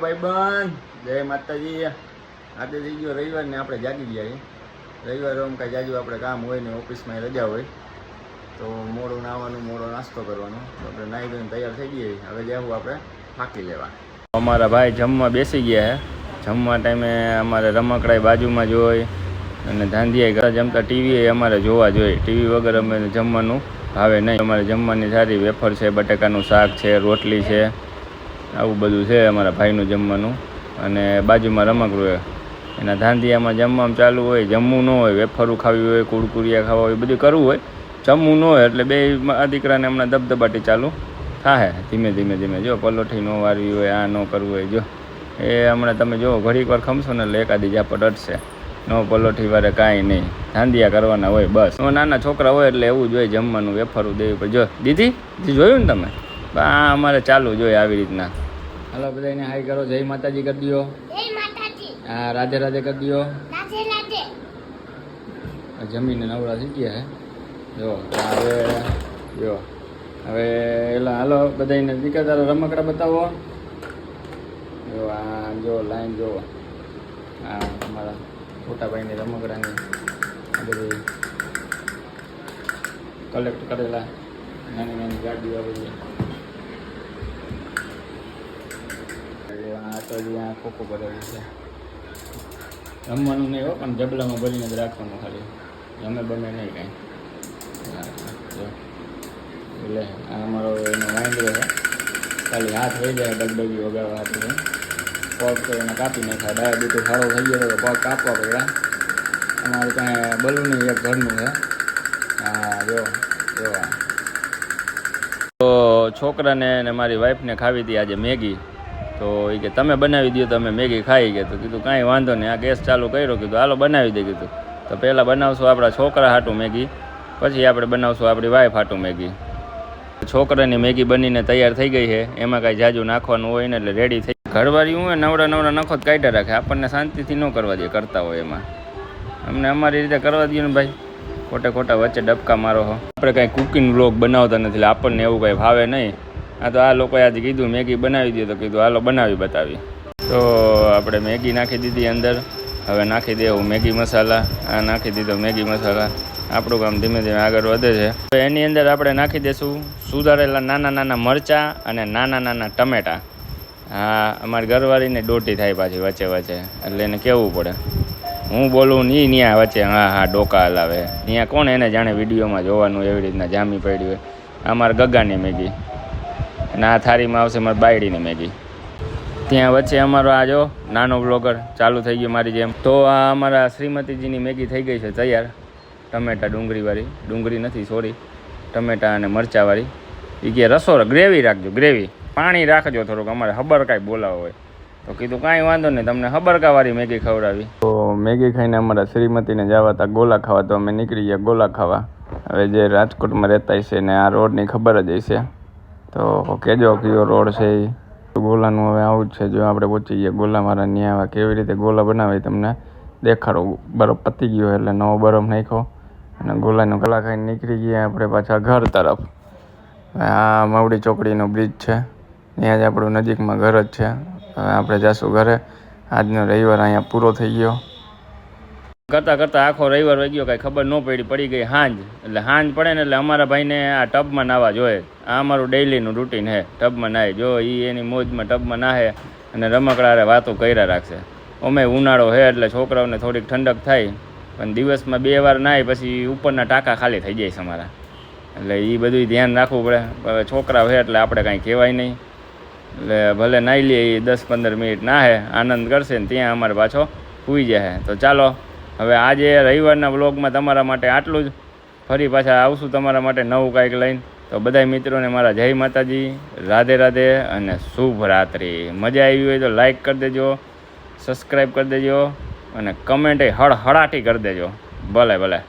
ભાઈબંધ જય માતાજી. આજે થઈ ગયો રવિવાર ને આપણે જાગી ગયા. રવિવારે આમ કાંઈ જાજુ આપણે કામ હોય ને ઓફિસમાં રજા હોય તો મોડું નાવાનું, મોડો નાસ્તો કરવાનો. આપણે નાહી ધોઈને તૈયાર થઈ ગઈએ. હવે જવું આપણે ફાંકી લેવા. અમારા ભાઈ જમવા બેસી ગયા છે. જમવા ટાઈમે અમારે રમકડાઈ બાજુમાં જ હોય અને ધાંધિયા ઘરે જમતા ટીવી અમારે જોવા જોઈએ. ટીવી વગર અમે જમવાનું ભાવે નહીં. અમારે જમવાની સારી વેફર છે, બટાકાનું શાક છે, રોટલી છે, આવું બધું છે અમારા ભાઈનું જમવાનું. અને બાજુમાં રમકડું હોય એના ધાંધિયામાં જમવાનું ચાલુ હોય. જમવું ન હોય, વેફરું ખાવી હોય, કુરકુરિયા ખાવા હોય, બધું કરવું હોય. જમવું ન હોય એટલે બે દીકરાને હમણાં દબદબાટી ચાલુ થાય ધીમે ધીમે. જો પલોઠી ન વારવી હોય, આ ન કરવું હોય. જો એ હમણાં તમે જો ઘડીક વાર ખમશો ને એટલે એકાદી ઝાપટ અટશે. નો પલોઠી વારે કાંઈ નહીં, ધાંધિયા કરવાના હોય બસ. નાના છોકરા હોય એટલે એવું જ હોય, જમવાનું વેફરું દેવી પડે. જો દીદી જોયું ને તમે, આ અમારે ચાલુ જોઈએ આવી રીતના. હાલો બધાને હાઈ કરો, જય માતાજી કરી દો. હા, રાધે રાધે કરી દો. જમીને નવરા થઈ ગયા હે. જો હવે એલા હાલો બધાને દીકરા તારો રમકડા બતાવો. જો આ જો લાઈન જો, આ અમારા મોટાભાઈની રમકડાની આ બધી કલેક્ટ કરેલા નાની નાની ગાડીઓ બધી. આ તો અહીંયા ખોખો કરેલું છે. રમવાનું નહીં હોય પણ જબલામાં ભરીને જ રાખવાનું ખાલી, ગમે બમે નહીં કાંઈ. એટલે આ અમારો એનો વાંદરો છે. ખાલી હાથ થઈ જાય ડગડગી વગાડવા હાથે. પગ તો એને કાપી નાખ્યા. ડાયાબિટીસ સારો થઈ ગયો તો પગ કાપવા પડ્યા. અમારું કાંઈ બલૂન એક ઘરનું છે. હા જો તો છોકરાને ને મારી વાઈફને ખાવી હતી આજે મેગી. તો એ કે તમે બનાવી દો, તમે મેગી ખાઈ ગયા. તો કીધું કાંઈ વાંધો નહીં, આ ગેસ ચાલુ કર્યો. કીધું હાલો બનાવી દે. કીધું તો પહેલાં બનાવશું આપણા છોકરા હાટું મેગી, પછી આપણે બનાવશું આપણી વાઈફ હાટું મેગી. છોકરાની મેગી બનીને તૈયાર થઈ ગઈ છે. એમાં કાંઈ જાજુ નાખવાનું હોય ને એટલે રેડી થઈ. ઘરવાળી હોય નવડા નખો જ કાઢ્યા રાખે. આપણને શાંતિથી ન કરવા દે કરતા હોય એમાં. અમને અમારી રીતે કરવા દઈએ ને ભાઈ. ખોટા વચ્ચે ડબકા મારો હો. આપણે કાંઈ કુકિંગ વ્લોગ બનાવતા નથી એટલે આપણને એવું કાંઈ ભાવે નહીં. આ તો આ લોકોએ આજે કીધું મેગી બનાવી દે, તો કીધું હાલો બનાવી બતાવી. તો આપણે મેગી નાખી દીધી અંદર. હવે નાખી દેવું મેગી મસાલા. આ નાખી દીધો મેગી મસાલા. આપણું કામ ધીમે ધીમે આગળ વધે છે. તો એની અંદર આપણે નાખી દઈશું સુધારેલા નાના મરચાં અને નાના ટમેટાં. હા, અમારી ઘરવાળીને ડોટી થાય પાછી વચ્ચે એટલે એને કહેવું પડે. હું બોલું ને ત્યાં વચ્ચે હા ડોકા હલાવે. ત્યાં કોણ એને જાણે વિડીયોમાં જોવાનું એવી રીતના જામી પડી હોય. અમારા ગગ્ગાની મેગી અને આ થાળીમાં આવશે મારી બાયડીની મેગી. ત્યાં વચ્ચે અમારો આ જો નાનો બ્લોગર ચાલુ થઈ ગયો મારી જેમ. તો આ અમારા શ્રીમતીજીની મેગી થઈ ગઈ છે તૈયાર. ટમેટા ડુંગળીવાળી, ડુંગળી નથી સોરી, ટમેટા અને મરચાંવાળી. એ કે રસો ગ્રેવી રાખજો, ગ્રેવી પાણી રાખજો થોડુંક, અમારે હબરકાઈ બોલાવો હોય. તો કીધું કાંઈ વાંધો નહીં, તમને હબરકાવાળી મેગી ખવડાવી. તો મેગી ખાઈને અમારા શ્રીમતીને જવા હતા ગોલા ખાવા. તો અમે નીકળી ગયા ગોલા ખાવા. હવે જે રાજકોટમાં રહેતા છે ને આ રોડની ખબર જ હશે, તો કહેજો કયો રોડ છે એ. ગોલાનું હવે આવું જ છે. જો આપણે પહોંચી ગયા ગોલા મારા ત્યાં. કેવી રીતે ગોલા બનાવે તમને દેખાડો. બરફ પતી ગયો એટલે નવો બરફ નાખ્યો અને ગોલાનો ગલા ખાઈને નીકળી ગયા આપણે પાછા ઘર તરફ. આ માવડી ચોકડીનો બ્રિજ છે, ત્યાં જ આપણું નજીકમાં ઘર જ છે. હવે આપણે જઈશું ઘરે. આજનો રવિવાર અહીંયા પૂરો થઈ ગયો. કરતાં આખો રવિવાર વહી ગયો, કાંઈ ખબર ન પડી ગઈ સાંજ. એટલે સાંજ પડે ને એટલે અમારા ભાઈને આ ટબમાં નાહવા જોઈએ. આ અમારું ડેઇલીનું રૂટીન છે, ટબમાં નાહે. જો એ એની મોજમાં ટબમાં નાહે અને રમકડારે વાતો કર્યા રાખશે. અમે ઉનાળો છે એટલે છોકરાઓને થોડીક ઠંડક થાય, પણ દિવસમાં 2 વાર નાહી પછી ઉપરના ટાંકા ખાલી થઈ જાય છે અમારા. એટલે એ બધું ધ્યાન રાખવું પડે. હવે છોકરા છે એટલે આપણે કાંઈ કહેવાય નહીં. એટલે ભલે નાહી લઈએ, એ 10-15 મિનિટ નાહે, આનંદ કરશે ને ત્યાં અમારે પાછો સૂઈ જાય. તો ચાલો હવે આજે રવિવારના વ્લોગમાં તમારા માટે આટલું જ. ફરી પાછા આવશું તમારા માટે નવું કાંઈક લઈને. તો બધા મિત્રોને મારા જય માતાજી, રાધે રાધે અને શુભ રાત્રિ. મજા આવી હોય તો લાઈક કરી દેજો, સબસ્ક્રાઈબ કરી દેજો અને કમેન્ટ હળહળાટી કરી દેજો. ભલે.